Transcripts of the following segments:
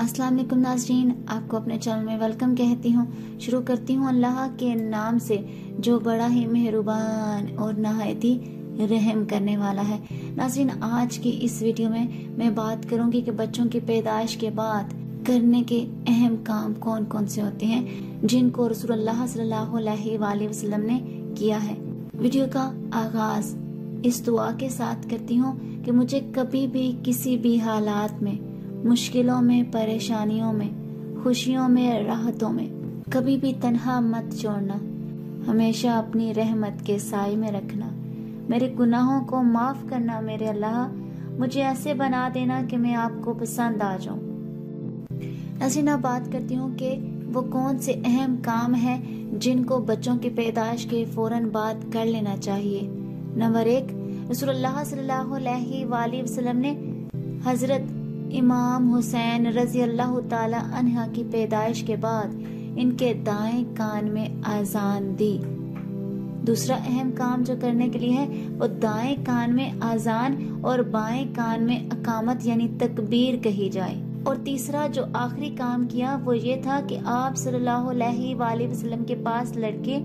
अस्सलाम वालेकुम नाज़रीन, आपको अपने चैनल में वेलकम कहती हूँ। शुरू करती हूँ अल्लाह के नाम से जो बड़ा ही मेहरबान और नहायत ही रहम करने वाला है। नाज़रीन, आज की इस वीडियो में मैं बात करूंगी कि बच्चों की पैदाइश के बाद करने के अहम काम कौन कौन से होते हैं जिनको रसूलुल्लाह सल्लल्लाहु अलैहि वसल्लम ने किया है। वीडियो का आगाज इस दुआ के साथ करती हूँ कि मुझे कभी भी किसी भी हालात में, मुश्किलों में, परेशानियों में, खुशियों में, राहतों में कभी भी तन्हा मत छोड़ना। हमेशा अपनी रहमत के साए में रखना। मेरे गुनाहों को माफ करना मेरे अल्लाह। मुझे ऐसे बना देना कि मैं आपको पसंद आ जाऊं। नाज़रीन, अब बात करती हूँ कि वो कौन से अहम काम हैं जिनको बच्चों की पैदाइश के फौरन बाद कर लेना चाहिए। नंबर 1, रसूलुल्लाह सल्लल्लाहु अलैहि वसल्लम ने हजरत इमाम हुसैन रजी अल्लाह ताला अन्हा की पैदाइश के बाद इनके दाएं कान में आजान दी। दूसरा अहम काम जो करने के लिए है वो दाएं कान में आजान और बाएं कान में अकामत यानी तकबीर कही जाए। और तीसरा जो आखिरी काम किया वो ये था कि आप सल्लल्लाहु अलैहि वसल्लम के पास लड़के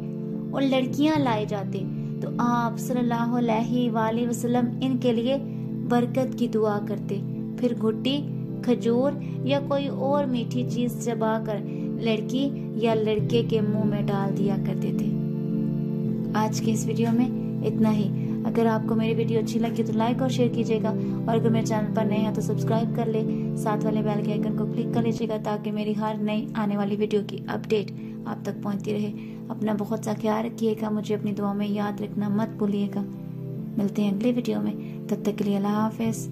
और लड़कियां लाए जाते तो आप सल्लल्लाहु अलैहि वसल्लम इनके लिए बरकत की दुआ करते। फिर घुट्टी, खजूर या कोई और मीठी चीज चबाकर लड़की या लड़के के मुंह में डाल दिया करते थे। आज के इस वीडियो में इतना ही। अगर आपको मेरी वीडियो अच्छी लगी तो लाइक और शेयर कीजिएगा, और अगर मेरे चैनल पर नए हैं तो सब्सक्राइब कर ले, साथ वाले बेल के आइकन को क्लिक कर लीजिएगा ताकि मेरी हर नई आने वाली वीडियो की अपडेट आप तक पहुंचती रहे। अपना बहुत सा ख्याल रखिएगा, मुझे अपनी दुआ में याद रखना मत भूलिएगा। मिलते हैं अगले वीडियो में, तब तक के लिए अल्लाह हाफिज।